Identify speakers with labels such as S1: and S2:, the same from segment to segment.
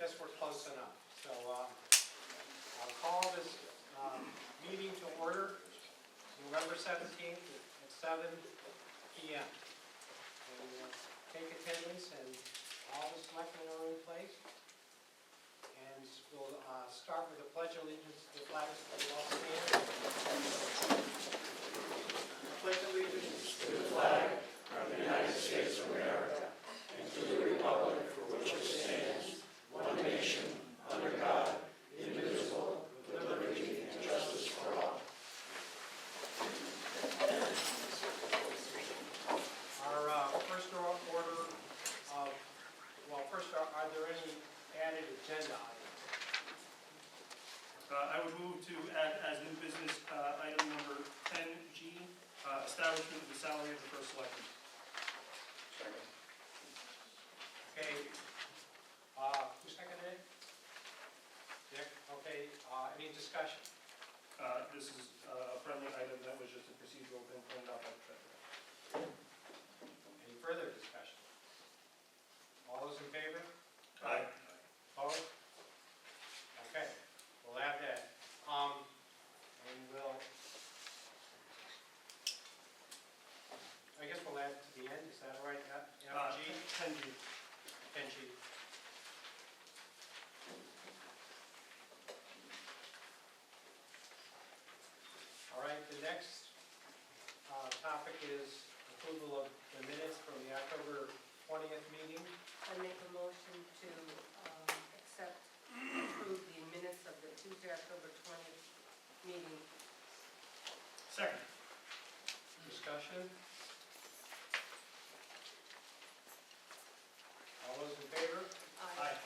S1: guess we're close enough. So I'll call this meeting to order, November 17th at 7 p.m. And take attendance, and all the selectmen are in place. And we'll start with the Pledge of Allegiance to the flag. So we all stand. Pledge allegiance to the flag of the United States of America and to the republic for which it stands, one nation, under God, indivisible, with liberty and justice for all. Our first order of, first, are there any added agenda items?
S2: I would move to add as new business item number 10G, establishment of the salary of the first selectman.
S3: Second.
S1: Okay, who seconded it? Dick? Okay, any discussion?
S2: This is a friendly item that was just a procedural thing pointed out by the treasurer.
S1: Any further discussion? All those in favor?
S2: Aye.
S1: Opposed? Okay, we'll add that. And we'll, I guess we'll add it to the end, is that right? G?
S2: 10G.
S1: 10G. All right, the next topic is approval of the minutes from the October 20th meeting.
S4: I make a motion to approve the minutes of the Tuesday, October 20th meeting.
S2: Second.
S1: Discussion? All those in favor?
S2: Aye.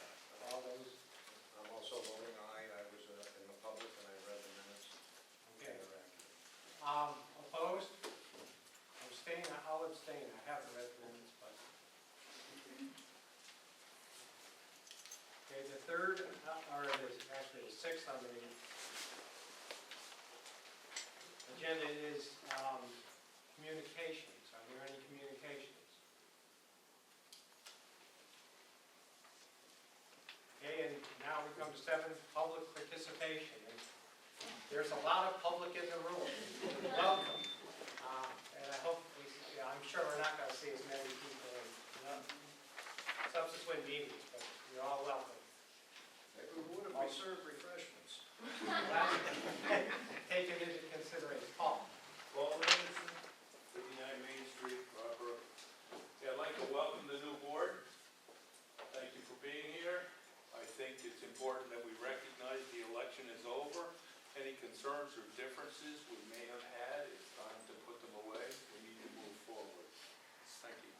S1: All those,
S3: I'm also voting aye. I was in the public and I read the minutes.
S1: okay.
S3: They're accurate.
S1: Opposed? Abstain? I'll abstain. I haven't read the minutes, but. Okay, the third, or actually the sixth on the agenda is communications. Are there any communications? Okay, and now we come to 7, public participation. And there's a lot of public in the room. Welcome. And I hope, I'm sure we're not going to see as many people in subsequent meetings, but you're all welcome.
S3: Maybe we would have served refreshments.
S1: Taken into consideration. Paul.
S5: Paul Anderson, 59 Main Street, Rockbrook. Yeah, I'd like to welcome the new board. Thank you for being here. I think it's important that we recognize the election is over. Any concerns or differences we may have had, it's time to put them away. We need to move forward. Thank you.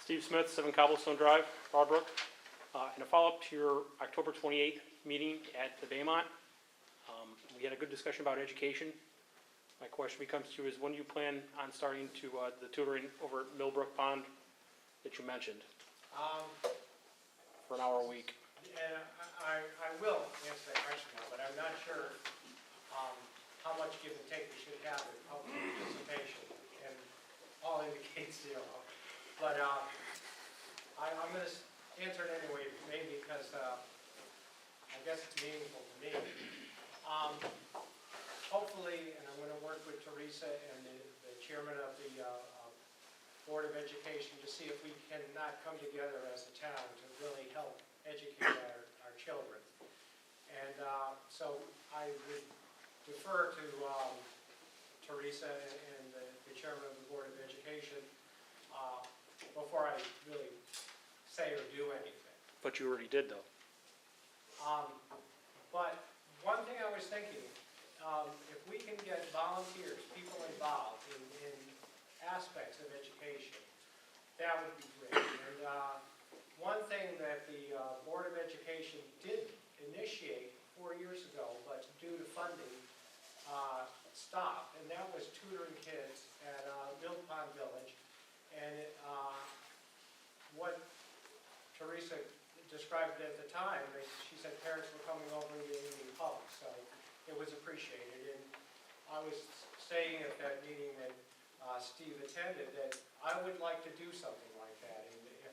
S2: Steve Smith, 7 Cobblestone Drive, Broadbrook. In a follow-up to your October 28th meeting at the Baymont, we had a good discussion about education. My question becomes to you is, when do you plan on starting to the tutoring over at Millbrook Pond that you mentioned for an hour a week?
S1: And I will answer that question now, but I'm not sure how much give and take we should have in public participation. And Paul indicates 0. But I'm going to answer it anyway, maybe because I guess it's meaningful to me. Hopefully, and I'm going to work with Teresa and the chairman of the Board of Education to see if we cannot come together as a town to really help educate our children. And so I would defer to Teresa and the chairman of the Board of Education before I really say or do anything.
S2: But you already did, though.
S1: But one thing I was thinking, if we can get volunteers, people involved in aspects of education, that would be great. And one thing that the Board of Education did initiate 4 years ago, but due to funding, stopped, and that was tutoring kids at Mill Pond Village. And what Teresa described it at the time, she said parents were coming over and getting public, so it was appreciated. And I was saying at that meeting that Steve attended that I would like to do something like that. And if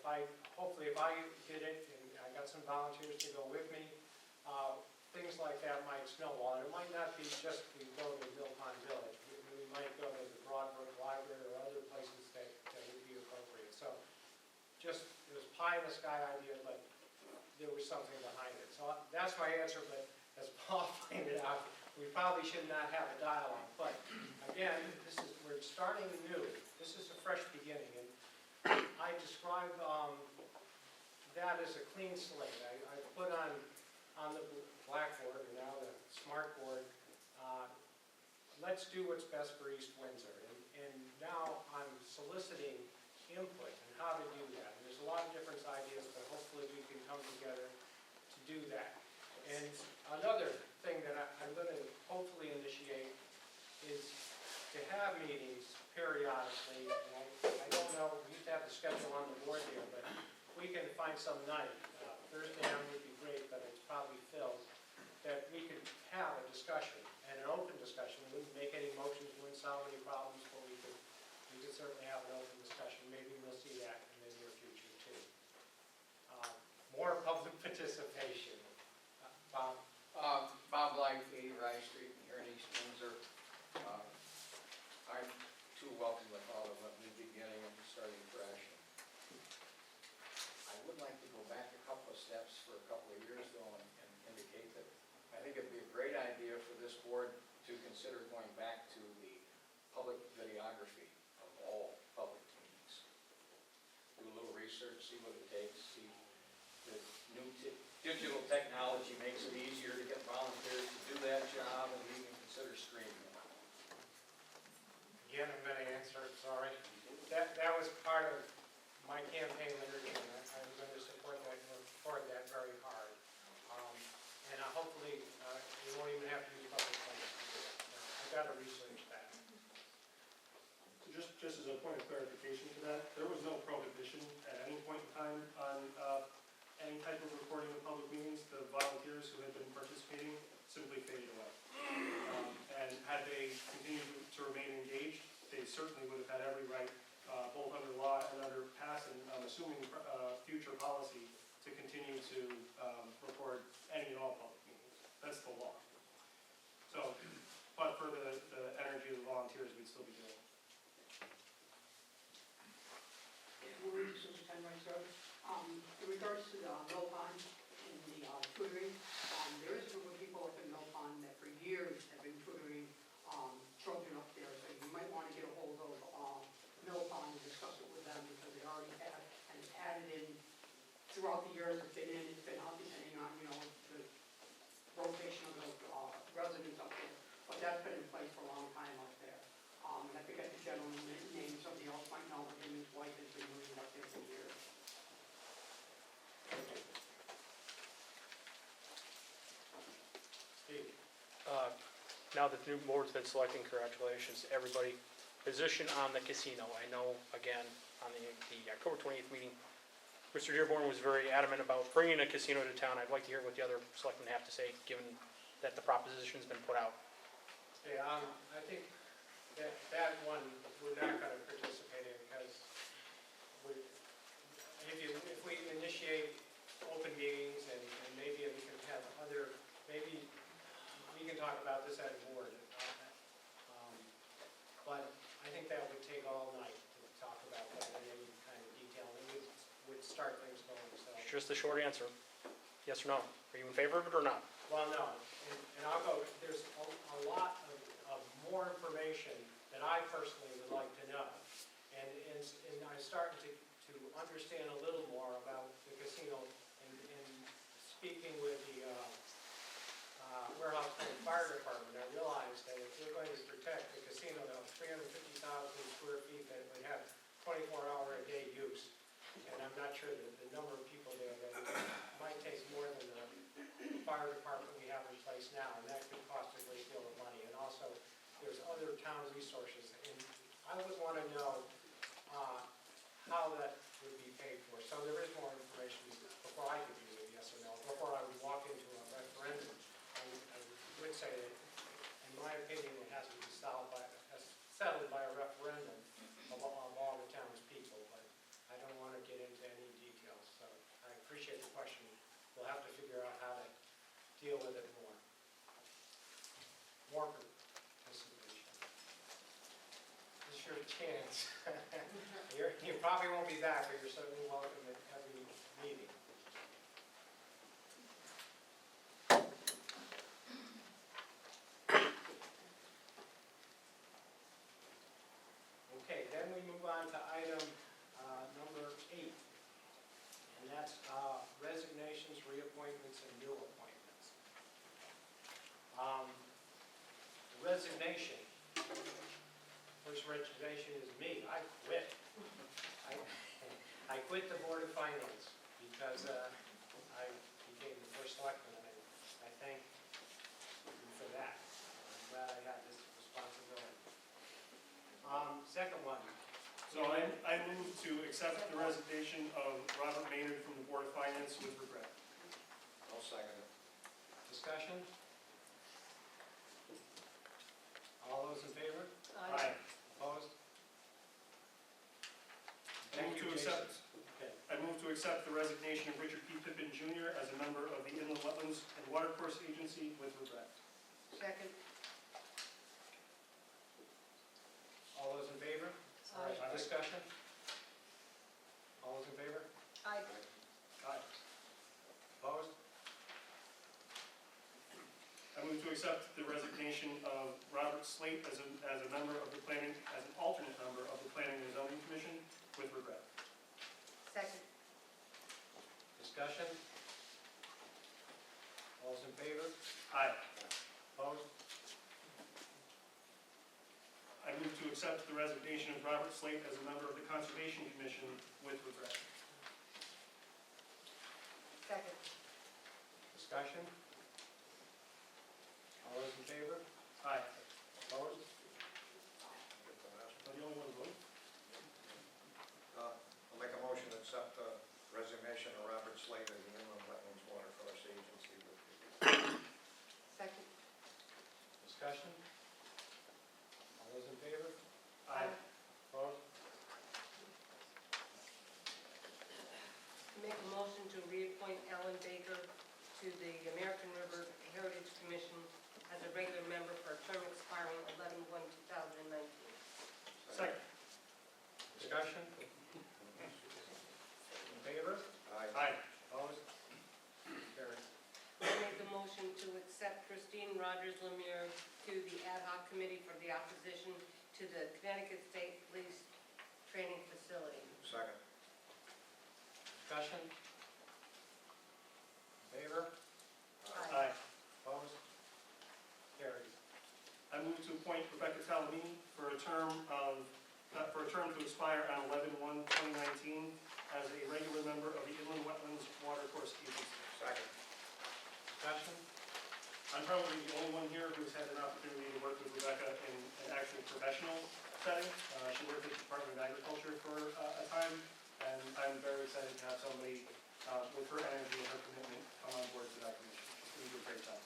S1: hopefully if I did it, and I got some volunteers to go with me, things like that might snowball, and it might not be just we go to Mill Pond Village. We might go to the Broadbrook Library or other places that would be appropriate. So just, it was pie in the sky idea, but there was something behind it. So that's my answer, but as Paul pointed out, we probably should not have a dialogue. But again, we're starting new. This is a fresh beginning, and I describe that as a clean slate. I put on the blackboard, and now the smart board, let's do what's best for East Windsor. And now I'm soliciting input on how to do that. And there's a lot of different ideas, but hopefully we can come together to do that. And another thing that I'm going to hopefully initiate is to have meetings periodically. And I don't know, we used to have the schedule on the board there, but we can find some night. Thursday night would be great, but it's probably filled, that we could have a discussion, and an open discussion. We wouldn't make any motions, we wouldn't solve any problems, but we could certainly have an open discussion. Maybe we'll see that in the near future too. More public participation. Bob?
S6: Bob Light, 80 Rye Street, here in East Windsor. I'm too welcome with all of them, new beginning and starting fresh. I would like to go back a couple of steps for a couple of years though and indicate that I think it'd be a great idea for this board to consider going back to the public videography of all public meetings. Do a little research, see what it takes, see the new digital technology makes it easier to get volunteers to do that job, and we can consider streaming it.
S1: Again, I'm going to answer, sorry. That was part of my campaign literature, and I'm going to support that very hard. And hopefully, we won't even have to use public funds to do it. I've got to research that.
S7: So just as a point of clarification to that, there was no prohibition at any point in time on any type of recording of public meetings. The volunteers who had been participating simply faded away. And had they continued to remain engaged, they certainly would have had every right, both under law and under past and I'm assuming future policy, to continue to record any and all public meetings. That's the law. So, but for the energy of the volunteers, we'd still be doing it.
S8: Maureen, Superintendent Rice Road. In regards to the Mill Pond and the tutoring, there is a group of people up in Mill Pond that for years have been tutoring children up there. So you might want to get a hold of Mill Pond and discuss it with them because they already have, and it's added in throughout the years it's been in, it's been up depending on, you know, the rotation of the residents up there. But that's been in place for a long time up there. And I forget the gentleman's name, somebody else might know, but him and his wife has been doing it up there for years.
S1: Steve?
S2: Now that the new board's been selected, congratulations to everybody. Position on the casino. I know, again, on the October 28th meeting, Mr. Dearborn was very adamant about bringing a casino to town. I'd like to hear what the other selectmen have to say, given that the proposition's been put out.
S1: Yeah, I think that one we're not going to participate in because if we initiate open meetings and maybe we can have other, maybe we can talk about this at a board. But I think that would take all night to talk about that in any kind of detail. It would start things going. So.
S2: Just a short answer. Yes or no? Are you in favor of it or not?
S1: Well, no. And I'll go, there's a lot of more information that I personally would like to know. And I'm starting to understand a little more about the casino and speaking with the Warehouse County Fire Department, I realized that if we're going to protect the casino that was 350,000 square feet that would have 24-hour-a-day use, and I'm not sure the number of people there, that it might take more than the fire department we have in place now, and that could cost a great deal of money. And also, there's other town resources, and I would want to know how that would be paid for. So there is more information before I could use it, yes or no, before I would walk into a referendum. I would say that, in my opinion, it has to be settled by a referendum of all the townspeople, but I don't want to get into any deal with it more. More participation. This is your chance. You probably won't be back, but you're certainly welcome at every meeting. Okay, then we move on to item number 8, and that's resignations, reappointments, and new appointments. Resignation. First resignation is me. I quit. I quit the Board of Finance because I became the first selectman, and I thank you for that. I'm glad I got this responsibility. Second one.
S7: So I move to accept the resignation of Robert Maynard from the Board of Finance with regret.
S3: I'll second it.
S1: Discussion? All those in favor?
S7: Aye.
S1: Opposed?
S7: I move
S1: Thank you,
S7: to
S1: Jason.
S7: accept,
S1: Okay.
S7: I move to accept the resignation of Richard P. Pippin Jr. as a member of the Inland Wetlands and Watercourse Agency with regret.
S4: Second.
S1: All those in favor?
S4: Aye.
S1: Discussion? All those in favor?
S4: Aye.
S1: Aye. Opposed?
S7: I move to accept the resignation of Robert Slate as a member of the planning, as an alternate member of the Planning and Zoning Commission with regret.
S4: Second.
S1: Discussion? All those in favor?
S7: Aye.
S1: Opposed?
S7: I move to accept the resignation of Robert Slate as a member of the Conservation Commission with regret.
S4: Second.
S1: Discussion? All those in favor?
S7: Aye.
S1: Opposed?
S7: Am I the only one voting?
S3: I'll make a motion to accept the resignation of Robert Slade as the Inland Wetlands Watercourse Agency with regret.
S4: Second.
S1: Discussion? All those in favor?
S7: Aye.
S1: Opposed?
S4: Make a motion to reappoint Alan Baker to the American River Heritage Commission as a regular member for a term expiring 11/1/2019.
S7: Second.
S1: Discussion? In favor?
S3: Aye.
S7: Aye.
S1: Opposed? Carried.
S4: I make the motion to accept Christine Rogers Lemire to the ad hoc committee for the opposition to the Connecticut State Police Training Facility.
S3: Second.
S1: Discussion? In favor?
S7: Aye.
S1: Opposed? Carried.
S7: I move to appoint Rebecca Talamini for a term to expire on 11/1/2019 as a regular member of the Inland Wetlands Watercourse Agency.
S3: Second.
S1: Discussion?
S7: I'm probably the only one here who's had an opportunity to work with Rebecca in an actual professional setting. She worked at the Department of Agriculture for a time, and I'm very excited to have somebody with her energy and her commitment come on board to that commission. She's going to do a great job.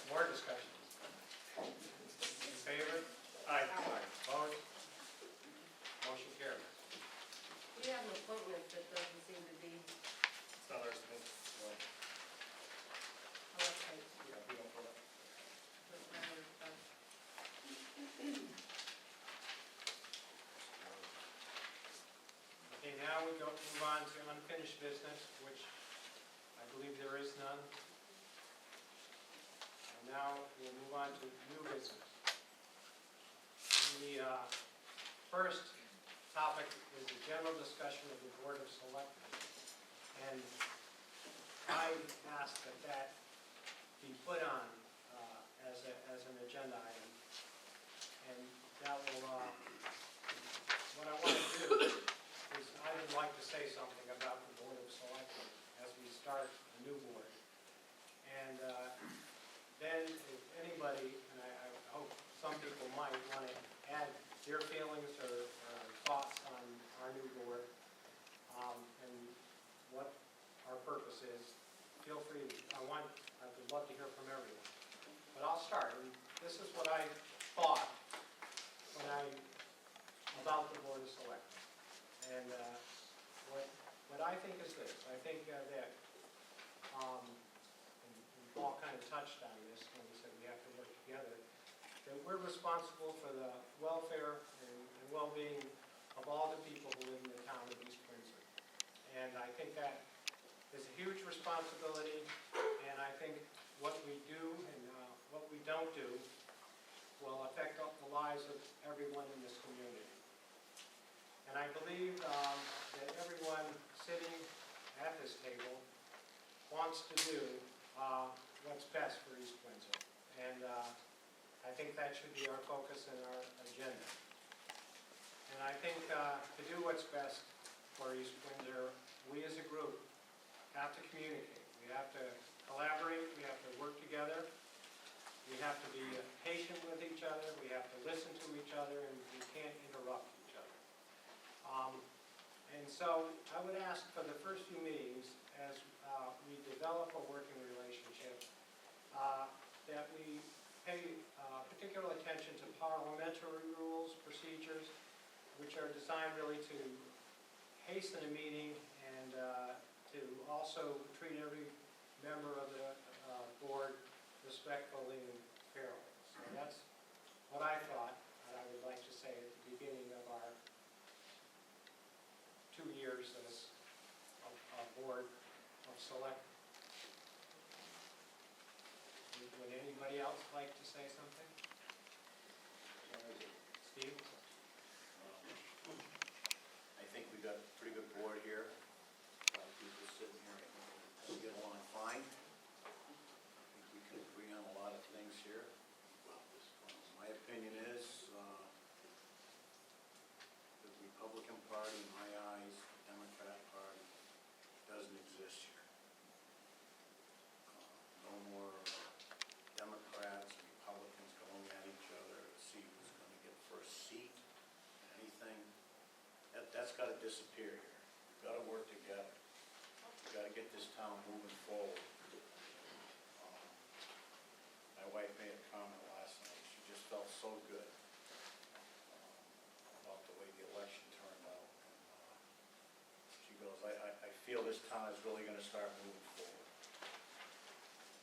S1: More discussion? In favor?
S7: Aye.
S1: Opposed? Motion carried.
S4: We have an appointment that doesn't seem to be,
S7: It's not ours to make.
S4: oh, okay.
S7: Yeah, we don't vote.
S1: Okay, now we move on to unfinished business, which I believe there is none. And now we'll move on to new business. The first topic is the general discussion of the Board of Selectmen. And I asked that that be put on as an agenda item. And that will, what I want to do is I would like to say something about the Board of Selectmen as we start a new board. And then if anybody, and I hope some people might want to add their feelings or thoughts on our new board and what our purpose is, feel free. I would love to hear from everyone. But I'll start. And this is what I thought about the Board of Selectmen. And what I think is this, I think that, and Paul kind of touched on this when he said we have to work together, that we're responsible for the welfare and well-being of all the people who live in the town of East Windsor. And I think that is a huge responsibility, and I think what we do and what we don't do will affect the lives of everyone in this community. And I believe that everyone sitting at this table wants to do what's best for East Windsor. And I think that should be our focus and our agenda. And I think to do what's best for East Windsor, we as a group have to communicate. We have to collaborate, we have to work together, we have to be patient with each other, we have to listen to each other, and we can't interrupt each other. And so I would ask for the first few meetings, as we develop a working relationship, that we pay particular attention to parliamentary rules, procedures, which are designed really to hasten a meeting and to also treat every member of the board respectfully and fairly. So that's what I thought, and I would like to say at the beginning of our 2 years as a board of selectmen. Would anybody else like to say something? Steve?
S9: I think we've got a pretty good board here. A lot of people sitting here, I think we'll get along fine. I think we can agree on a lot of things here. My opinion is, the Republican Party, in my eyes, the Democrat Party, doesn't exist here. No more Democrats and Republicans going at each other to see who's going to get first seat, anything. That's got to disappear here. We've got to work together. We've got to get this town moving forward. My wife made a comment last night. She just felt so good about the way the election turned out. And, she goes, I feel this town is really going to start moving forward.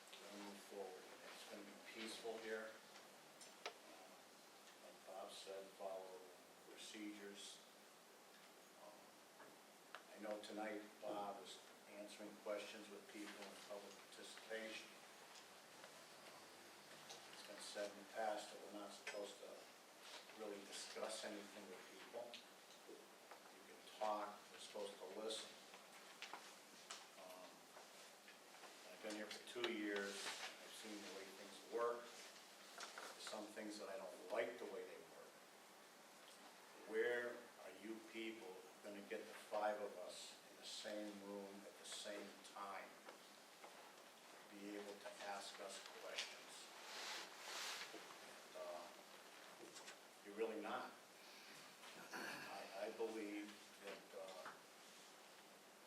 S9: It's going to move forward. It's going to be peaceful here. Like Bob said, follow procedures. I know tonight Bob is answering questions with people in public participation. It's been said in the past that we're not supposed to really discuss anything with people. You can talk, we're supposed to listen. I've been here for 2 years, I've seen the way things work. There's some things that I don't like the way they work. Where are you people going to get the 5 of us in the same room at the same time, be able to ask us questions? And you're really not. I believe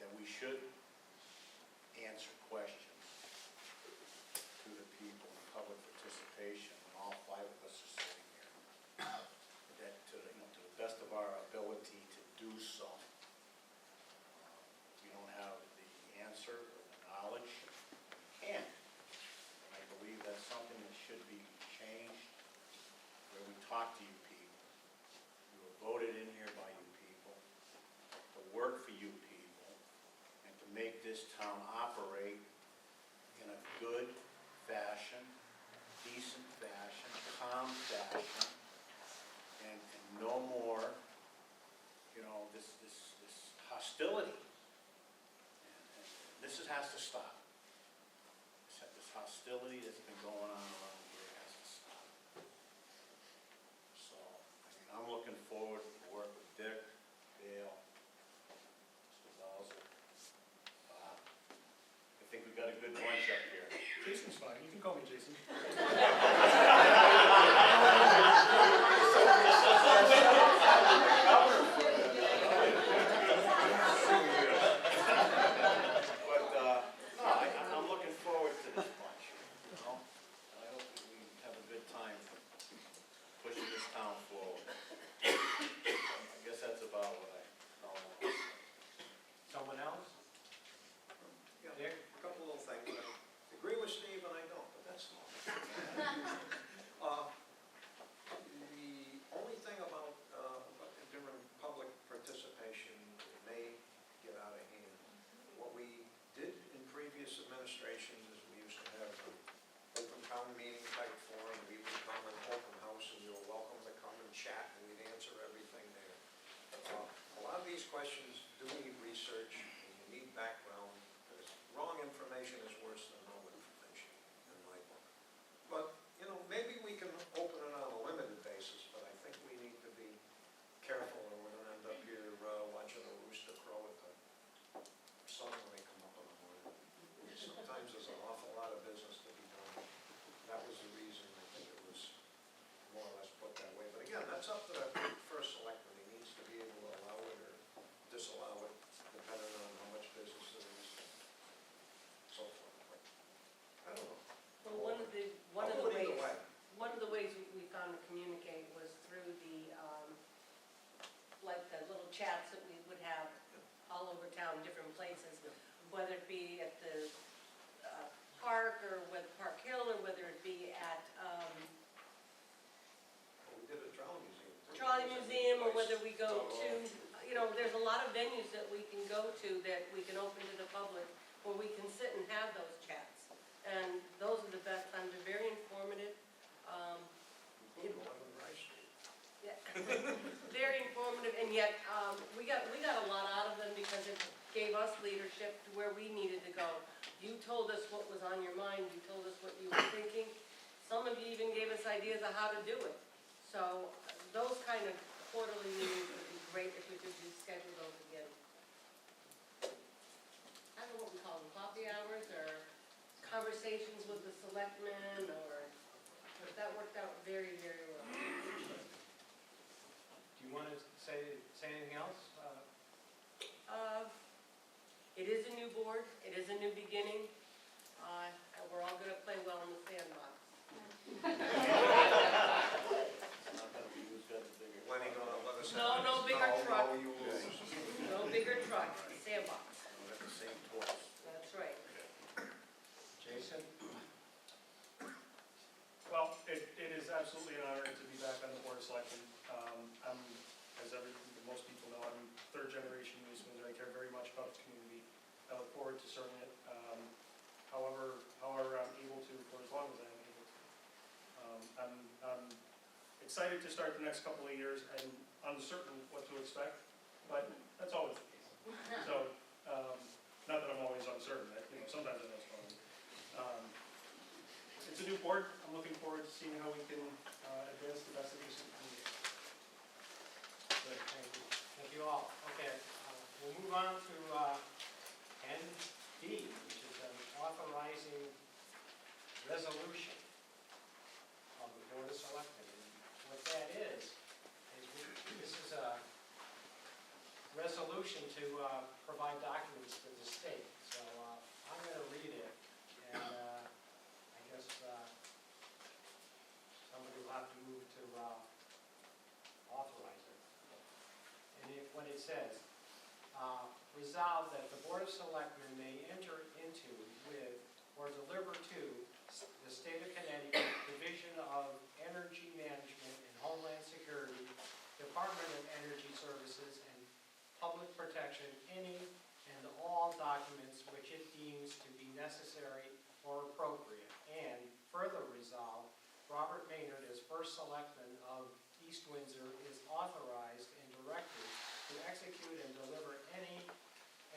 S9: that we should answer questions to the people in public participation, and all 5 of us are sitting here. That to the best of our ability to do so. We don't have the answer or the knowledge, we can't. And I believe that's something that should be changed, where we talk to you people. You were voted in here by you people, to work for you people, and to make this town operate in a good fashion, decent fashion, calm fashion, and no more, this hostility. And this has to stop. This hostility that's been going on around here has to stop. So, I'm looking forward to work with Dick, Dale, Mr. Bowser, Bob. I think we've got a good bunch up here.
S7: Jason's fine, you can call me Jason.
S9: But, no, I'm looking forward to this bunch, I hope
S4: whether it be at the park, or with Park Hill, or whether it be at
S3: We did a trolley museum. too.
S4: Trolley Museum, or whether we go
S3: Oh,
S4: to, you know, there's a lot of venues that we can go to that we can open to the public, where we can sit and have those chats. And those are the best times, they're very informative.
S3: Including the one on Rice Street.
S4: Yeah. Very informative, and yet, we got a lot out of them because it gave us leadership to where we needed to go. You told us what was on your mind, you told us what you were thinking. Some of you even gave us ideas of how to do it. So those kind of quarterly meetings would be great if we could schedule those again. I don't know what we call them, coffee hours, or conversations with the selectmen, but that worked out very, very well.
S1: Do you want to say anything else?
S4: It is a new board, it is a new beginning, and we're all gonna play well in the sandbox.
S9: It's not gonna be who's got the bigger.
S3: Lenny gonna let us
S4: No,
S3: have
S4: no
S3: it?
S4: bigger truck.
S3: No, you lose.
S4: No bigger truck, sandbox,
S9: We'll have the same toys.
S4: that's right.
S1: Jason?
S7: Well, it is absolutely an honor to be back on the Board of Selectmen. I'm, as most people know, I'm third generation in East Windsor. I care very much about the community. I look forward to serving it, however I'm able to, for as long as I am able to. I'm excited to start the next couple of years and uncertain what to expect, but that's always the case. So, not that I'm always uncertain, sometimes I know it's going. It's a new board. I'm looking forward to seeing how we can advance the best interest of the community.
S1: Good, thank you. Thank you all. Okay, we'll move on to ND, which is an authorizing resolution of the Board of Selectmen. And what that is this is a resolution to provide documents to the state. So I'm going to read it, and I guess somebody will have to move to authorize it. And what it says, resolve that the Board of Selectmen may enter into with or deliver to the State of Connecticut Division of Energy Management and Homeland Security, Department of Energy Services and Public Protection, any and all documents which it deems to be necessary or appropriate. And further resolve, Robert Maynard, as first selectman of East Windsor, is authorized and directed to execute and deliver any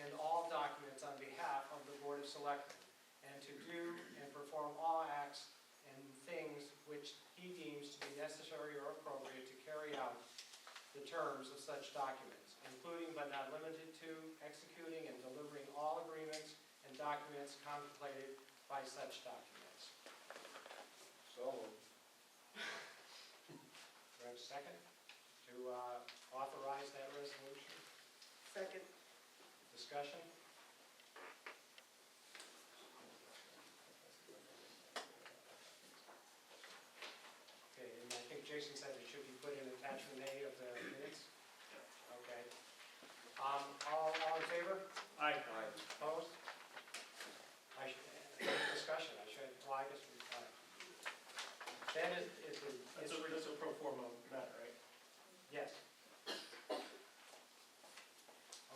S1: and all documents on behalf of the Board of Selectmen, and to do and perform all acts and things which he deems to be necessary or appropriate to carry out the terms of such documents, including but not limited to executing and delivering all agreements and documents contemplated by such documents.
S3: So,
S1: Do I have a second to authorize that resolution?
S4: Second.
S1: Discussion? Okay, and I think Jason said it should be put in attachment A of the minutes? Okay. All in favor?
S7: Aye.
S1: Opposed? Discussion, well, I guess, then
S7: That's a pro forma matter, right?
S1: yes.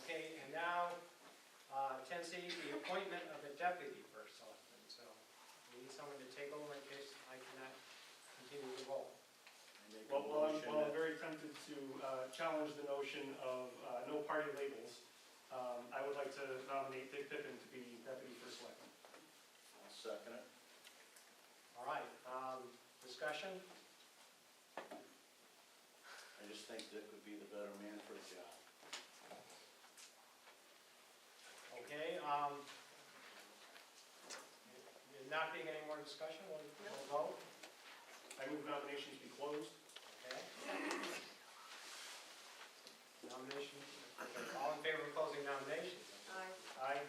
S1: Okay, and now, 10C, the appointment of a deputy first selectman. So we need someone to take over in case I cannot continue the role.
S9: I make a
S7: Well,
S9: motion
S7: I'm
S9: that-
S7: very tempted to challenge the notion of no party labels. I would like to nominate Dick Pippin to be deputy first selectman.
S9: I'll second it.
S1: All right, discussion?
S9: I just think Dick would be the better man for the job.
S1: Okay, there not being any more discussion, we'll vote.
S7: I move nominations be closed.
S1: Okay. Nomination, okay, all in favor of closing nominations?
S4: Aye.
S1: Aye.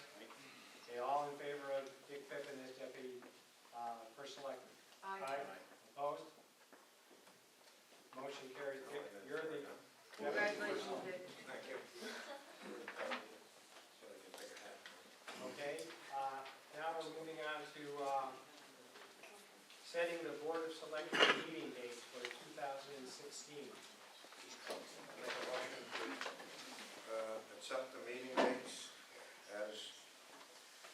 S1: Okay, all in favor of Dick Pippin as deputy first selectman?
S4: Aye.
S1: Opposed? Motion carries. Dick, you're the deputy.
S4: Congratulations, Dick.
S3: thank you. So I can take a hat.
S1: Okay, setting the Board of Selectmen meeting dates for 2016.
S3: Make a motion to accept the meeting dates as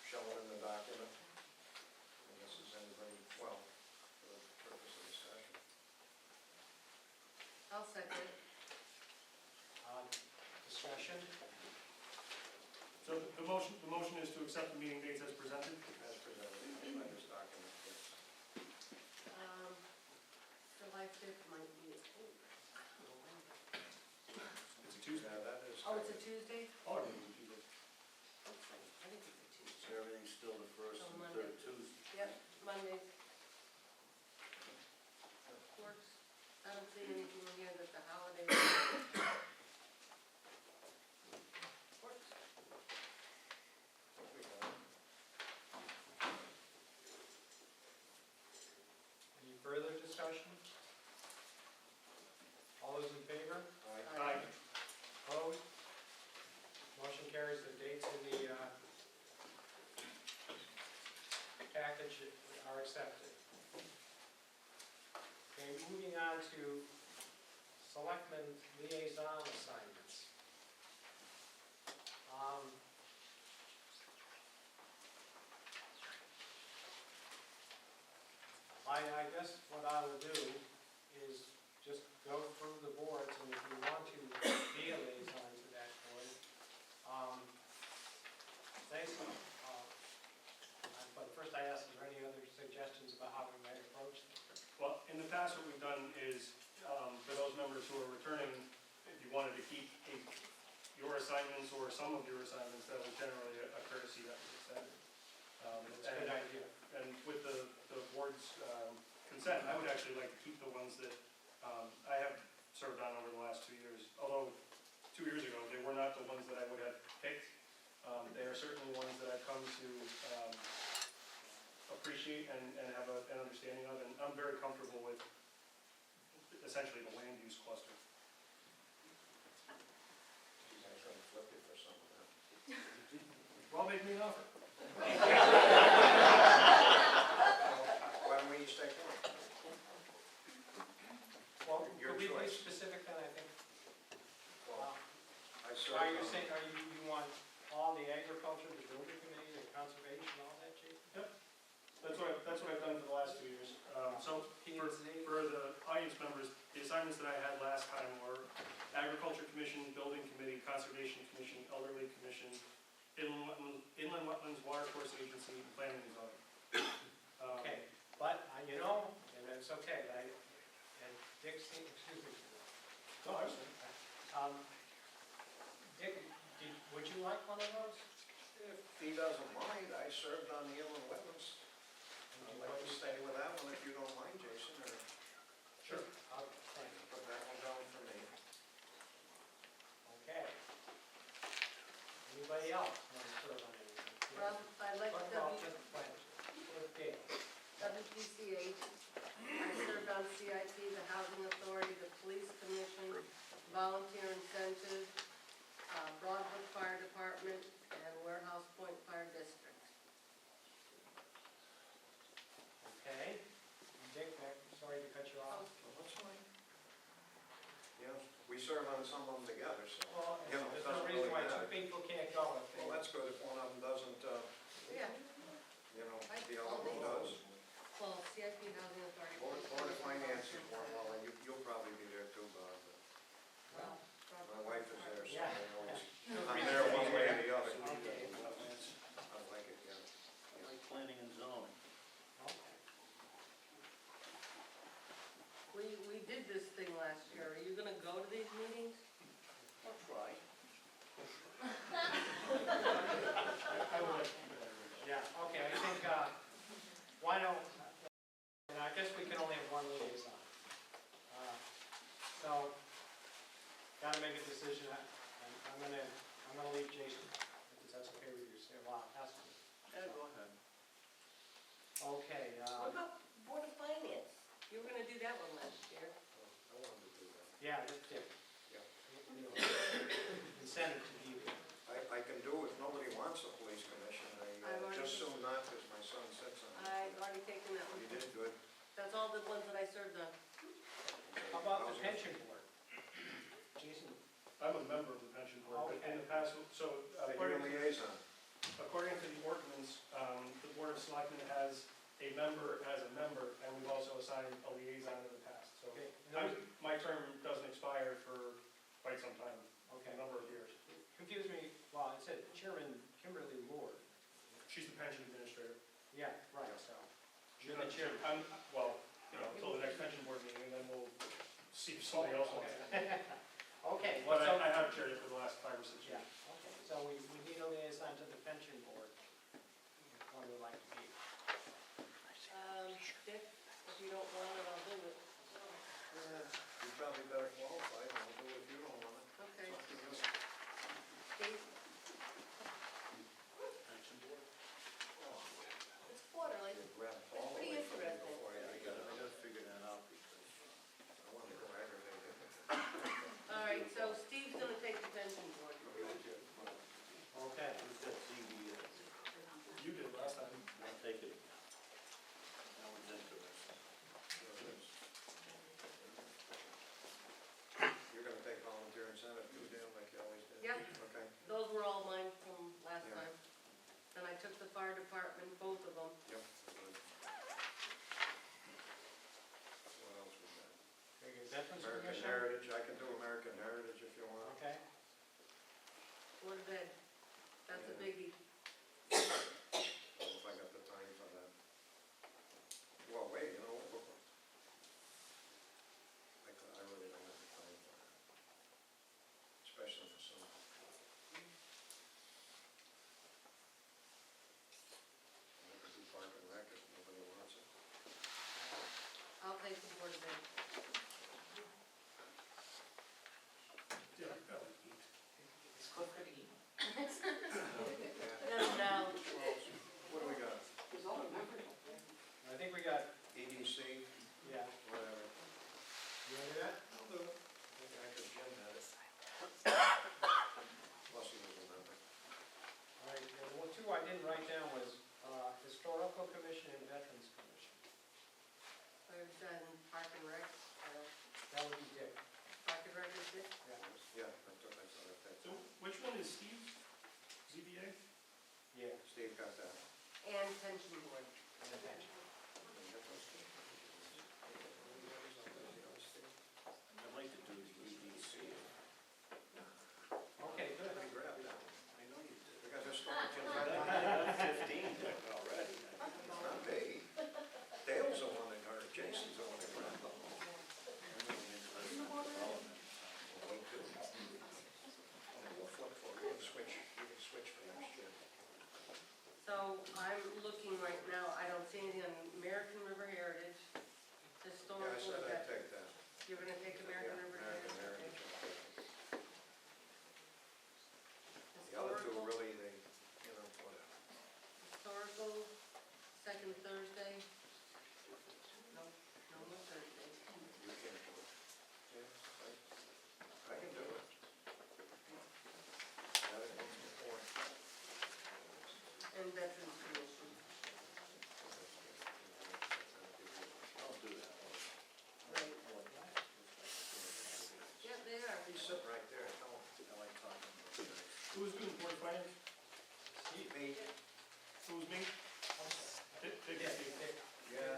S3: shown in the document. And this is anybody, well, for the purpose of discussion.
S4: I'll second it.
S1: Discussion?
S7: So the motion is to accept the meeting dates as presented.
S3: As presented by this document, yes.
S4: July 5th might be,
S7: It's a Tuesday.
S3: Yeah, that is.
S4: oh, it's a Tuesday?
S7: Oh, it is a Tuesday.
S4: Okay, I think it's a Tuesday.
S9: So everything's still the first
S4: So
S9: and
S4: Monday.
S9: third Tuesday.
S4: Yep, Mondays. Works. I don't see anything in here that the holiday. Works.
S1: Any further discussion? All those in favor?
S7: Aye.
S1: Opposed? Motion carries. The dates in the package are accepted. Okay, moving on to Selectmen liaison assignments. I guess what I will do is just go through the boards, and if you want to be a liaison to that board, say so. But first I ask, is there any other suggestions about how we might approach them?
S7: Well, in the past, what we've done is, for those members who are returning, if you wanted to keep your assignments or some of your assignments, that was generally a courtesy that was extended.
S1: It's a good idea.
S7: And with the board's consent, I would actually like to keep the ones that I have served on over the last 2 years. Although 2 years ago, they were not the ones that I would have picked. They are certainly ones that I've come to appreciate and have an understanding of, and I'm very comfortable with essentially the land use cluster.
S3: Geez, I should have flipped it for some of them.
S1: Well, make me an offer.
S3: Why don't we each take one?
S1: Well,
S3: Your
S1: could we be
S3: choice.
S1: specific then, I think?
S3: Well, I
S1: Are
S3: served
S1: you
S3: on,
S1: saying, you want all the agriculture, the building committee, the conservation, all that, Chief?
S7: That's what I've done for the last 2 years. So for the audience members, the assignments that I had last time were Agriculture Commission, Building Committee, Conservation Commission, Elderly Commission, Inland Wetlands Water Course Agency, and Planning and Zoning.
S1: Okay, but, you know, and it's okay, and Dick, excuse me.
S7: No, I was
S1: Dick, would you like one of those?
S3: if he doesn't mind, I served on the inland wetlands. I'd like to stay with that one if you don't mind, Jason, or
S1: Sure. Okay.
S3: put that one down for me.
S1: Okay. Anybody else want to serve on anything?
S4: I'd like
S1: What
S4: to
S1: about
S4: be
S1: just plans? Okay.
S4: WPCH. I served on CIP, the Housing Authority, the Police Commission, Volunteer Incentive, Broadwood Fire Department, and Warehouse Point Fire District.
S1: Okay. Dick, sorry to cut you off.
S3: Well, that's fine. Yeah, we serve on some of them together, so.
S1: Well,
S3: You know, it
S1: there's no
S3: doesn't
S1: reason
S3: really
S1: why two
S3: matter.
S1: people can't go if they.
S3: Well, that's good if one of them doesn't,
S4: Yeah,
S3: you know, the other one does.
S4: well, CIP Housing Authority.
S3: Board of Finance is one, well, and you'll probably be there too, Bob.
S4: Well,
S3: But my wife is there, so
S1: Yeah.
S3: I know I'm there one way or the other.
S1: Okay.
S3: I like it, yeah.
S9: Like planning and zoning.
S1: Okay.
S4: we did this thing last year. Are you gonna go to these meetings?
S9: I'll try.
S7: I would like to keep it.
S1: Yeah, okay, I think, why don't, and I guess we can only have one liaison. So, gotta make a decision, and I'm gonna leave Jason, if that's okay with you, say, wow, it has to be.
S9: Yeah, go ahead.
S1: Okay,
S4: What about Board of Finance? You were gonna do that one last year.
S3: I wanted to do that.
S1: yeah, that's Dick.
S3: Yeah.
S1: Incentive to be there.
S3: I can do if nobody wants a police commission.
S4: I've already-
S3: Just soon not, because my son sits on it.
S4: I've already taken that one.
S3: You did good.
S4: the ones that I served on.
S1: How about the pension board? Jason?
S7: I'm a member of the pension board, but in the past, so
S3: Hey, you're a liaison.
S7: according to the ordinance, the Board of Selectmen has a member as a member, and we've also assigned a liaison in the past. So
S1: Okay.
S7: my term doesn't expire for quite some time,
S1: Okay.
S7: a number of years.
S1: Confused me, well, it said Chairman Kimberly Lord.
S7: She's the pension administrator.
S1: Yeah, right, so. You're the chairman.
S7: Well, until the next pension board meeting, and then we'll see if somebody else wants it.
S1: Okay,
S7: But
S1: so,
S7: I have chaired it for the last 5 or 6
S1: yeah,
S7: years.
S1: okay, so we need a liaison to the pension board. One would like to be.
S4: Dick, if you don't want it, I'll do it.
S3: You probably better qualify, I'll do it if you don't want it.
S4: Okay.
S3: It's up to you.
S4: Steve?
S9: Pension board?
S4: It's quarterly.
S3: You grab Paul
S4: pretty
S3: away from me
S4: interesting.
S3: before
S9: I
S3: I
S9: gotta figure that out because
S3: I want to go aggravate it.
S4: All right, so Steve's gonna take the pension board.
S1: Okay.
S9: who's that ZBA?
S7: You did last time.
S9: I'll take it again. That was interesting.
S3: You're gonna take volunteer incentive too, Dan, like you always did?
S4: Yep,
S3: Okay.
S4: those were all mine from last
S3: Yeah.
S4: time. Then I took the fire department, both of them.
S3: Yep. Good. What else we got?
S1: Very good. Veterans
S3: American
S1: Commission?
S3: Heritage, I can do American Heritage if you want.
S1: Okay.
S4: Board of Ed, that's a biggie.
S3: I don't know if I got the time for that. Well, wait, I really don't have the time for that. Especially for some. I could do Park and Rec if nobody wants it.
S4: I'll take the Board of Ed.
S7: Yeah, I would eat.
S1: Is Cliff gonna eat?
S3: Yeah.
S4: No,
S3: What do we got?
S8: There's other members up there.
S1: I think we got,
S3: EDC,
S1: yeah.
S3: whatever.
S1: You wanna do that?
S3: I'll do it. I think I could Jim had it. Plus he was a member.
S1: All right, and the two I didn't write down was Historical Commission and Veterans Commission.
S4: I've done Park and Rec,
S1: That would be Dick.
S4: Park and Rec is it?
S1: Yeah.
S3: Yeah, I thought that.
S7: So which one is Steve's? ZBA?
S1: Yeah.
S3: Steve got that.
S4: And pension board.
S1: And the pension.
S9: I'd like to do the EDC.
S1: Okay, good.
S3: Let me grab that.
S9: I know you did.
S3: We got historic and
S9: I
S3: veteran.
S9: got 15 done already.
S3: Not me. Dale's the one that, or Jason's the one that grabbed them. We'll flip for it. We can switch for next year.
S4: So I'm looking right now, I don't see anything on American River Heritage,
S3: Yeah, I
S4: historical.
S3: said I'd
S4: Vet-
S3: take that.
S4: You're gonna take American
S3: Yeah,
S4: River
S3: American
S4: Heritage?
S3: Heritage.
S4: Okay.
S3: The other two
S4: Historical,
S3: really, whatever.
S4: historical, second Thursday. No, no more Thursdays.
S3: You can't do it. Yeah, I can do it. Got it once before.
S4: And Veterans Commission.
S9: I'll do that.
S4: Right. Yeah, they are.
S3: He's sitting right there, tell him.
S9: I like talking about that.
S7: Who was doing Board of Finance?
S3: Me?
S7: Who was me? Dick and
S1: Yeah,
S7: Steve.
S1: Dick.
S3: Yeah.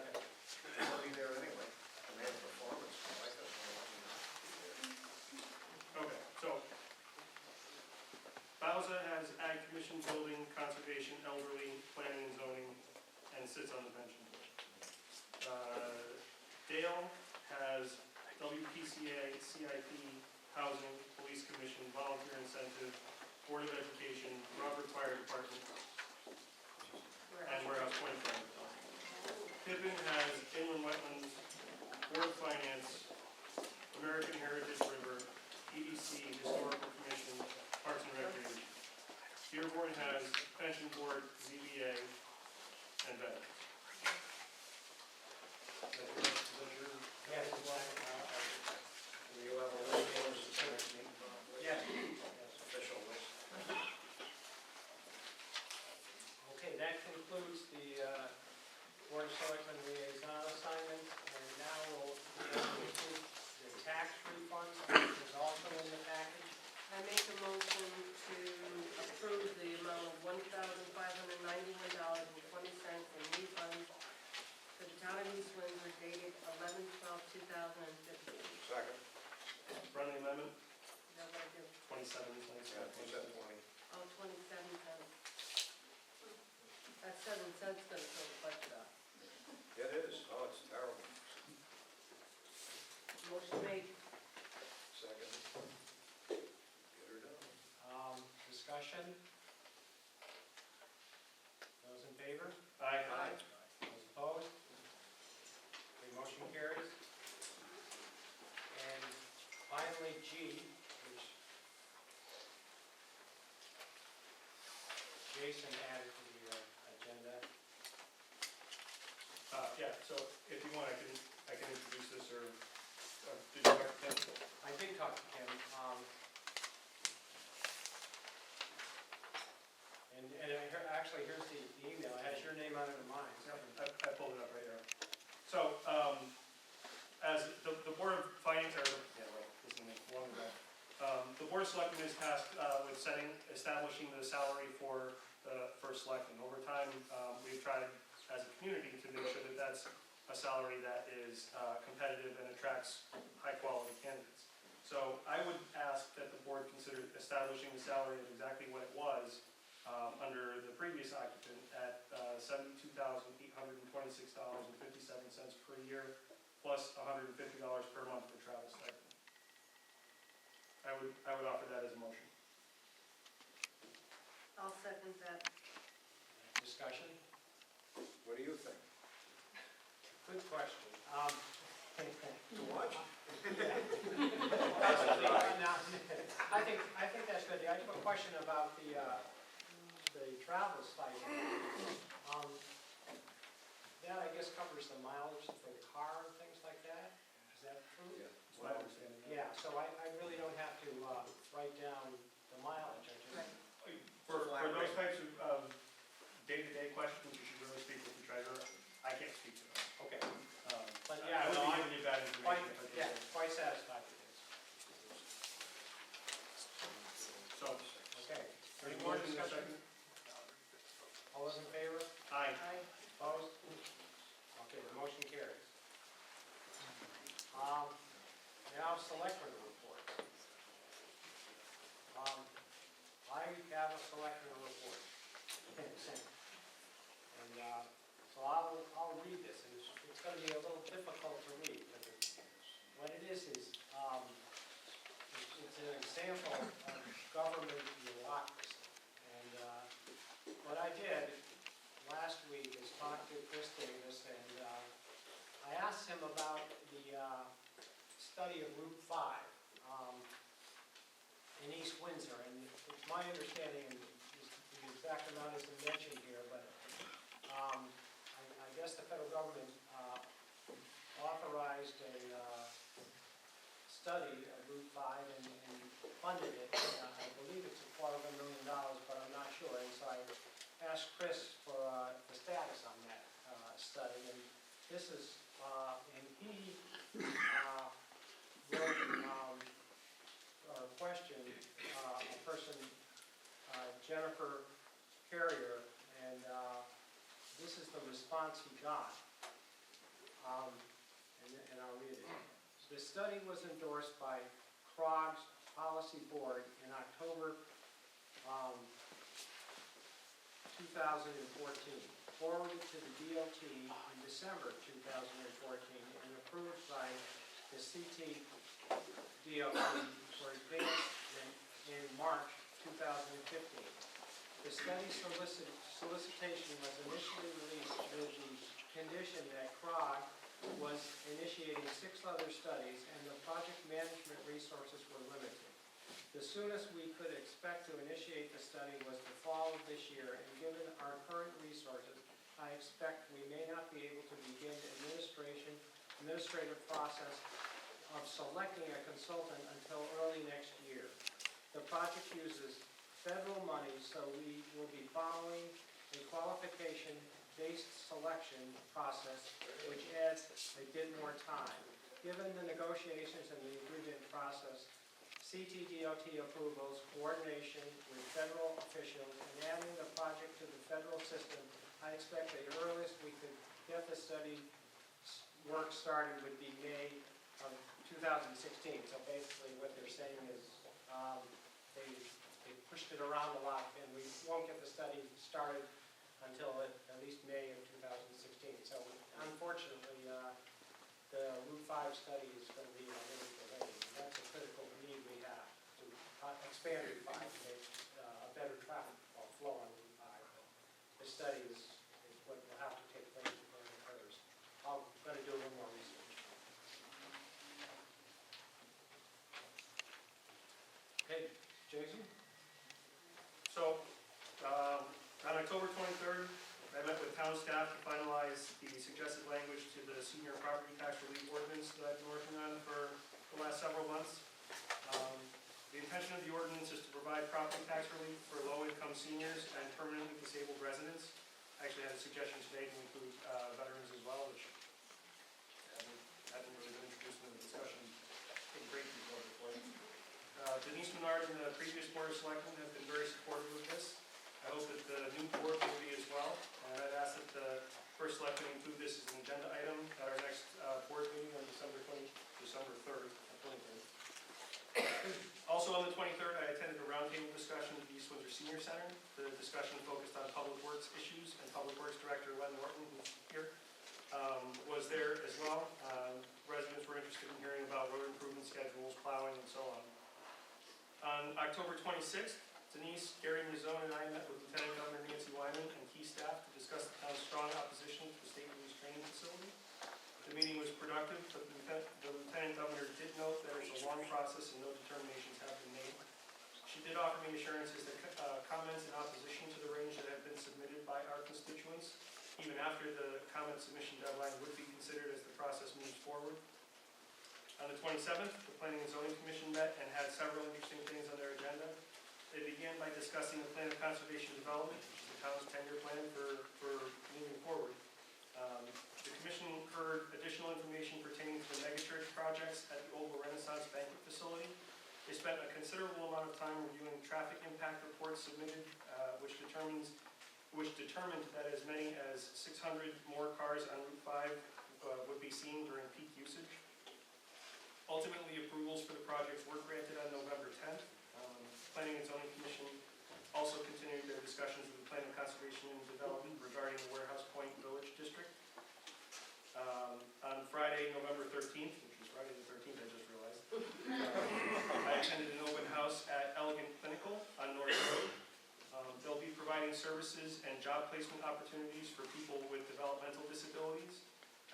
S3: I'll be there anyway. And they have performance. I thought they wanted me to be there.
S7: Okay, so Bowser has Ag Commission, Building, Conservation, Elderly, Planning and Zoning, and sits on the pension board. Dale has WPCA, CIP, Housing, Police Commission, Volunteer Incentive, Board of Education, Robert Fire Department, and Warehouse Point Fire. Pippin has Inland Wetlands, Board of Finance, American Heritage River, EDC, Historical Commission, Parks and Recreation. Dearborn has Pension Board, ZBA, and Veterans.
S1: Yes.
S3: Do you have a list for us to next meeting?
S1: Yes.
S3: Official list.
S1: Okay, that concludes the Board of Selectmen liaison assignments, and
S3: Second.
S7: Friendly amendment,
S4: Now what I do?
S7: 27,
S3: Yeah, 27, 20.
S4: Oh, 27 cents. That 7 cents gonna fill the budget up.
S3: It is, oh, it's terrible.
S4: Motion made.
S3: Second. Get her done.
S1: Discussion? Those in favor?
S7: Aye.
S1: Those opposed? The motion carries. And finally, G, which Jason added to the agenda.
S7: Yeah, so if you want, I can introduce this, or did you talk to Tim?
S1: I did talk to Kim, actually, here's the email, it has your name on it and mine.
S7: I pulled it up right here. So, as the Board of Finance, or, yeah, right, this is the one ago. The Board of Selectmen is tasked with establishing the salary for the first selectman. Over time, we've tried as a community to make sure that that's a salary that is competitive and attracts high-quality candidates. So I would ask that the board consider establishing the salary of exactly what it was under the previous occupant at $72,826.57 per year, plus $150 per month for travel stipend. I would offer that as a motion.
S4: I'll second that.
S1: Discussion?
S3: What do you think?
S1: Good question.
S3: Too much?
S1: I think that's good. I have a question about the travel stipend. That, I guess, covers the mileage for the car and things like that? Is that true?
S3: Yeah.
S7: That's my understanding.
S1: Yeah, so I really don't have to write down the mileage. I just,
S7: For those types of day-to-day questions, you should really speak with the treasurer. I can't speak to them.
S1: okay. But
S7: I
S1: yeah,
S7: would
S1: no,
S7: be
S1: I'm
S7: giving you bad
S1: quite,
S7: information if I did
S1: yeah,
S7: that.
S1: quite satisfied with this.
S7: So,
S1: Okay.
S7: there's
S1: Any
S7: a
S1: more
S7: motion in a
S1: discussion?
S7: second?
S1: All those in favor?
S7: Aye.
S4: Aye.
S1: Opposed? Okay, the motion carries. Now, selectmen reports. I have a selectmen report. And so I'll read this, and it's going to be a little difficult to read, but what it is, it's an example of government bureaucracy. And what I did last week is talk to Chris Davis, and I asked him about the study of Route 5 in East Windsor, and it's my understanding, and the exact amount isn't mentioned here, but I guess the federal government authorized a study of Route 5 and funded it. I believe it's $250,000, but I'm not sure, and so I asked Chris for the status on that study, and this is, and he wrote or questioned a person, Jennifer Carrier, and this is the response he got, and I'll read it. The study was endorsed by CROG's Policy Board in October 2014, forwarded to the DOT in December 2014, and approved by the CT DOT for advance in March 2015. The study solicitation was initially released with the condition that CROG was initiating 6 other studies and the project management resources were limited. The soonest we could expect to initiate the study was the fall of this year, and given our current resources, I expect we may not be able to begin the administrative process of selecting a consultant until early next year. The project uses federal money, so we will be following a qualification-based selection process, which adds a bit more time. Given the negotiations and the agreement process, CTDOT approvals, coordination with federal officials, and adding the project to the federal system, I expect the earliest we could get the study work started would be May of 2016. So basically what they're saying is they pushed it around a lot, and we won't get the study started until at least May of 2016. So unfortunately, the Route 5 study is going to be a little delayed. And that's a critical need we have to expand Route 5 to make a better traffic flow on Route 5. But this study is what will have to take place before it occurs. I'm going to do a little more research. Okay, Jason?
S7: So, on October 23rd, I met with town staff to finalize the suggested language to the senior property tax relief ordinance that I've been working on for the last several months. The intention of the ordinance is to provide property tax relief for low-income seniors and permanently disabled residents. I actually had a suggestion today to include veterans as well, which hadn't really been introduced in the discussion in great detail before. Denise Menard and the previous Board of Selectmen have been very supportive of this. I hope that the new board will be as well, and I'd ask that the first selectman include this as an agenda item at our next board meeting on December 3rd. Also on the 23rd, I attended a roundtable discussion at the East Windsor Senior Center. The discussion focused on public works issues, and Public Works Director Len Norton, who's here, was there as well. Residents were interested in hearing about road improvement schedules, plowing, and so on. On October 26th, Denise, Gary Mazzone, and I met with Lieutenant Governor Nancy Wyman and key staff to discuss the town's strong opposition to the state police training facility. The meeting was productive, but the Lieutenant Governor did note that it's a long process and no determinations have been made. She did offer me assurances that comments in opposition to the range that have been submitted by our constituents, even after the comment submission deadline, would be considered as the process moves forward. On the 27th, the Planning and Zoning Commission met and had several interesting things on their agenda. They began by discussing the plan of conservation development, which is the town's 10-year plan for moving forward. The commission heard additional information pertaining to the megachurch projects at the Oval Renaissance Banquet Facility. They spent a considerable amount of time reviewing traffic impact reports submitted, which determined that as many as 600 more cars on Route 5 would be seen during peak usage. Ultimately, approvals for the projects were granted on November 10th. Planning and Zoning Commission also continued their discussions of the Plan of Conservation and Development regarding the Warehouse Point Village District. On Friday, November 13th, which was Friday the 13th, I just realized, I attended an open house at Elegant Clinical on North Road. They'll be providing services and job placement opportunities for people with developmental disabilities.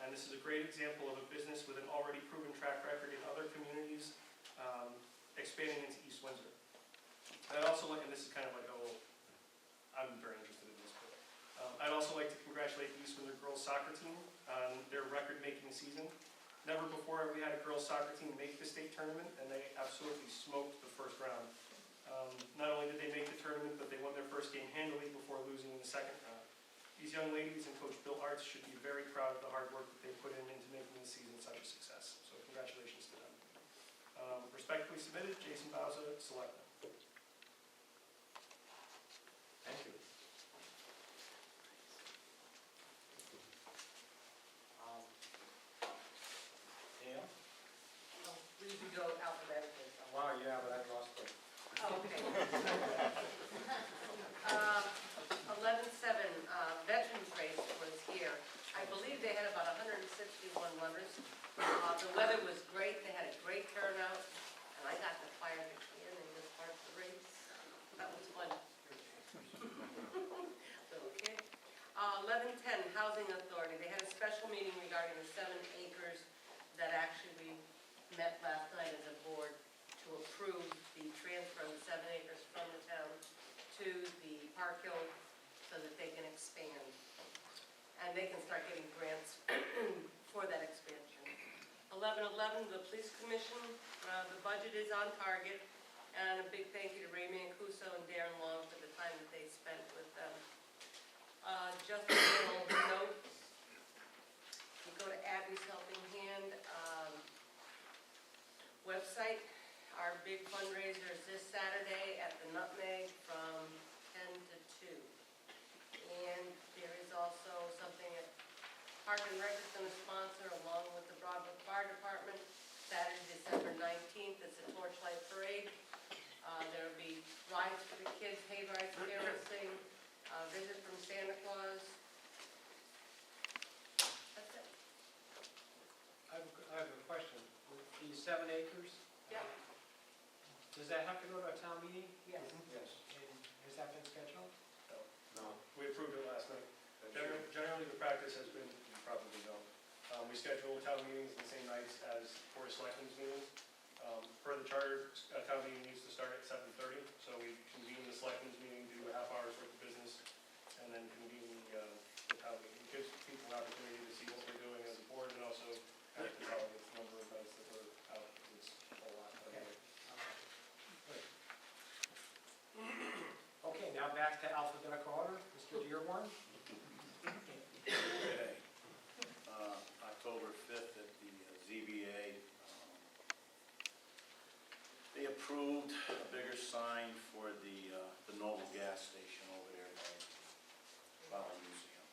S7: And this is a great example of a business with an already proven track record in other communities, expanding into East Windsor. I'd also like, and this is kind of like I'm very interested in this, but I'd also like to congratulate the East Windsor girls soccer team on their record-making season. Never before have we had a girls soccer team make the state tournament, and they absolutely smoked the first round. Not only did they make the tournament, but they won their first game handily before losing in the second round. These young ladies and Coach Bill Arts should be very proud of the hard work that they put into making this season such a success. So congratulations to them. Respectfully submitted, Jason Bauza, Selectmen.
S3: Thank you.
S1: Dale?
S4: We usually go alphabetically. So.
S1: Wow, yeah, but I lost it.
S4: Okay. 11-7, Veterans Race was here. I believe they had about 161 runners. The weather was great. They had a great turnout, and I got to fire the can and was part of the race. That was fun. Little kid. 11-10, Housing Authority. They had a special meeting regarding the 7 acres that actually we met last night as a board to approve the transfer of the 7 acres from the town to the Park Hill so that they can expand. And they can start getting grants for that expansion. 11-11, the Police Commission. The budget is on target. And a big thank you to Ray Mancuso and Darren Long for the time that they spent with them. Just a little note. You go to Abby's Helping Hand website. Our big fundraiser is this Saturday at the Nutmeg from 10 to 2. And there is also something that Park and Rec is going to sponsor along with the Broadwood Fire Department. Saturday, December 19th, it's a torchlight parade. There'll be rides for the kids, hay rides, carousing, visit from Santa Claus. That's it.
S1: I have a question. The 7 acres,
S4: Yeah.
S1: does that have to go to a town meeting?
S4: Yes.
S3: Yes.
S1: And has that been scheduled?
S7: No, we approved it last night.
S3: That's your-
S7: Generally, the practice has been, you probably know, we schedule town meetings the same nights as Board of Selectmen's meetings. Per the charter, a town meeting needs to start at 7:30, so we convene the Selectmen's meeting, do a half hour's worth of business, and then convene the town meeting. It gives people an opportunity to see what we're doing as a board, and also have to follow the number of nights that we're out, it's a whole lot.
S1: Okay. Good. Okay, now back to alphabetical order. Mr. Dearborn?
S9: Okay. October 5th at the ZBA, they approved a bigger sign for the Noble gas station over there by the Flower Museum.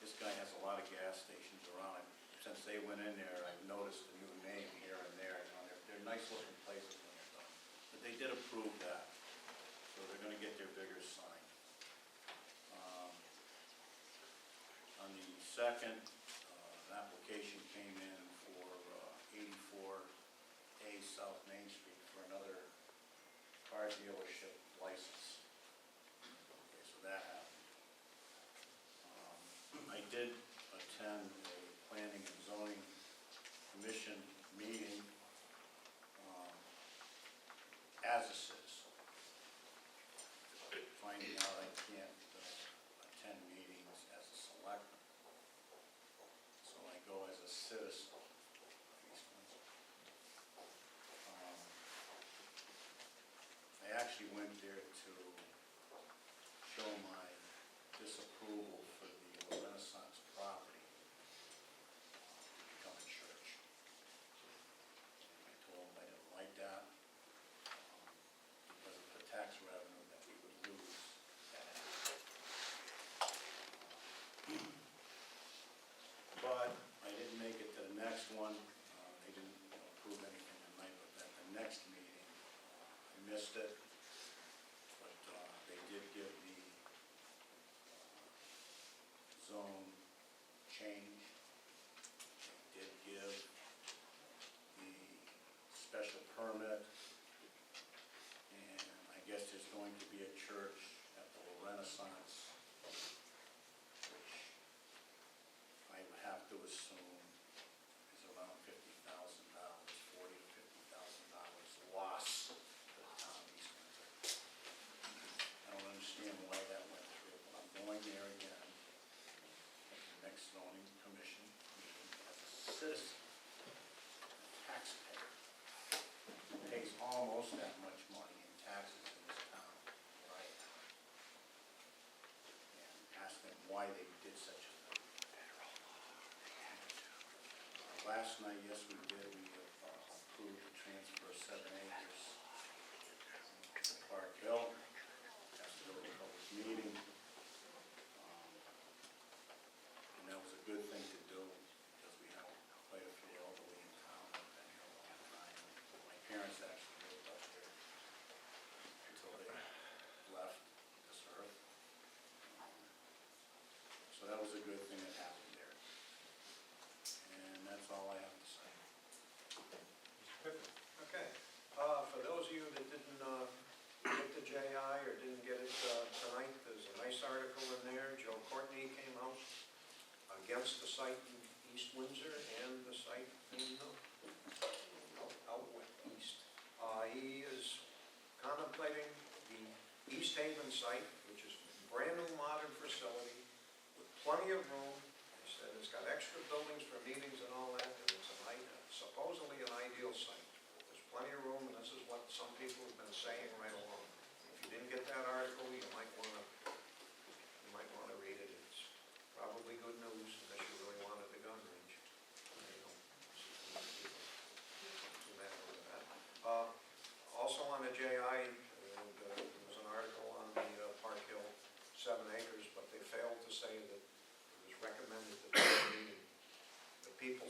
S9: This guy has a lot of gas stations around. Since they went in there, I've noticed a new name here and there. You know, they're nice looking places when they're done. But they did approve that, so they're gonna get their bigger sign. On the 2nd, an application came in for 84A South Main Street for another car dealership license. Okay, so that happened. I did attend a planning and zoning commission meeting as a citizen, finding out I can't attend meetings as a selectman. So I go as a citizen of East Windsor. I actually went there to show my disapproval for the Renaissance property to become a church. And I told them I didn't like that because of the tax revenue that we would lose at that. But I didn't make it to the next one. They didn't approve anything tonight, but at the next meeting, I missed it. But they did give the zone change. They did give the special permit. And I guess there's going to be a church at the Renaissance, which I would have to assume is around $50,000, $40,000 to $50,000 loss to the town of East Windsor. I don't understand why that went through, but I'm going there again at the next zoning commission meeting as a citizen, a taxpayer, who pays almost that much money in taxes in this town where I am. And ask them why they did such a thing. Last night, yes, we did, we approved the transfer of 7 acres to Park Hill. Has to go to a public meeting. And that was a good thing to do, because we have quite a few elderly in town that have been here a long time. My parents actually lived up there until they left this earth. So that was a good thing that happened there. And that's all I have to say.
S3: Okay, for those of you that didn't get the JI or didn't get it tonight, there's a nice article in there. Joe Courtney came out against the site in East Windsor and the site in out east. He is contemplating the East Haven site, which is a brand-new modern facility with plenty of room. He said it's got extra buildings for meetings and all that, and it's supposedly an ideal site. There's plenty of room, and this is what some people have been saying right along. If you didn't get that article, you might want to read it. It's probably good news unless you really wanted the gun range. Too bad over that. Also on the JI, there was an article on the Park Hill 7 acres, but they failed to say that it was recommended that the people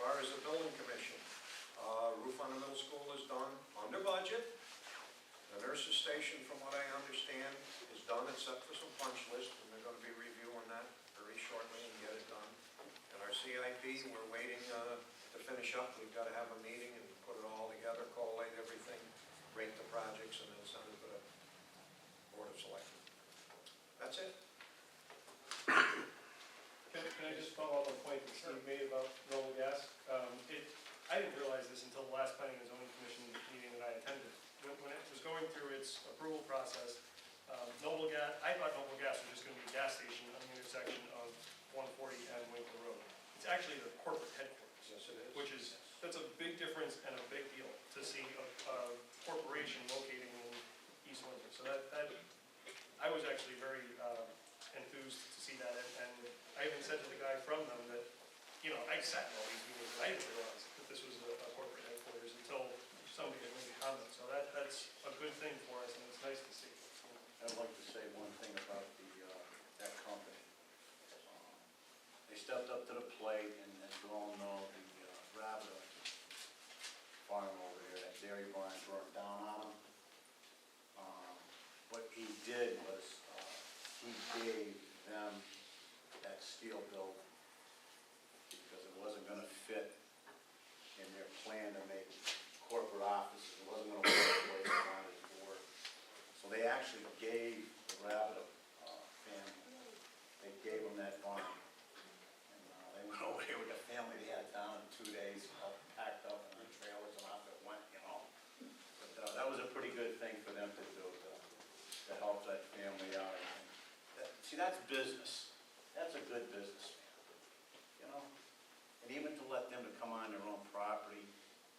S3: far as the building commission, roof on the middle school is done under budget. The nurse's station, from what I understand, is done except for some punch list, and they're gonna be reviewing that very shortly and get it done. And our CIP, we're waiting to finish up. We've gotta have a meeting and put it all together, collate everything, rate the projects, and then send it to the Board of Selectmen. That's it.
S7: Can I just follow up on a point that Steve made about Noble Gas? I didn't realize this until the last planning and zoning commission meeting that I attended. When it was going through its approval process, Noble Gas, I thought Noble Gas was just gonna be a gas station on the intersection of 140 and Winkler Road. It's actually their corporate headquarters.
S3: Yes, it is.
S7: Which is, that's a big difference and a big deal to see a corporation locating in East Windsor. So I was actually very enthused to see that, and I even said to the guy from them that, I sat in all these meetings, and I didn't realize that this was a corporate headquarters until somebody had made a comment. So that's a good thing for us, and it's nice to see.
S9: I'd like to say one thing about that company. They stepped up to the plate, and as you all know, the rabbit farm over there, that dairy barn burned down on him. What he did was, he gave them that steel building because it wasn't gonna fit in their plan to make corporate offices. It wasn't gonna work the way they wanted it to work. So they actually gave the rabbit family, they gave them that barn. And they went over there with the family they had down in 2 days, all packed up in their trailers and off it went, But that was a pretty good thing for them to do, to help that family out. See, that's business. That's a good business, man. And even to let them to come on their own property,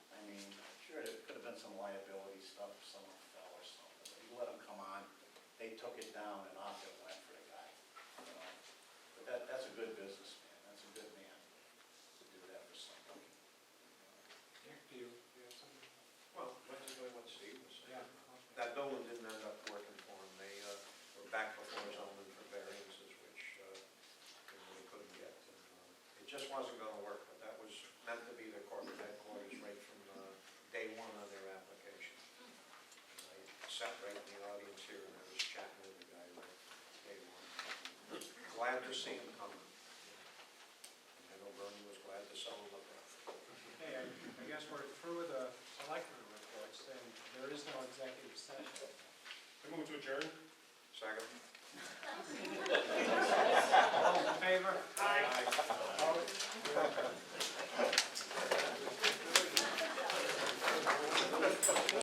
S9: I mean, sure, there could have been some liability stuff if someone fell or something, but you let them come on, they took it down and off it went for the guy. But that's a good business, man. That's a good man to do that for somebody.
S1: Do you have something?
S3: Well, that's what Steve was saying.
S1: Yeah.
S3: That building didn't end up working for them. They were back before zoning for variances, which they couldn't get. And, it just wasn't gonna work, but that was meant to be their corporate headquarters right from day one of their application. And I sat right in the audience here and I was chatting with the guy right from day one. Glad to see him coming. And I know Bernie was glad to sell him the property.
S1: Okay, I guess we're through with the selectmen reports, and there is no executive session.
S7: I move to adjourn.
S3: Second?
S1: All in favor?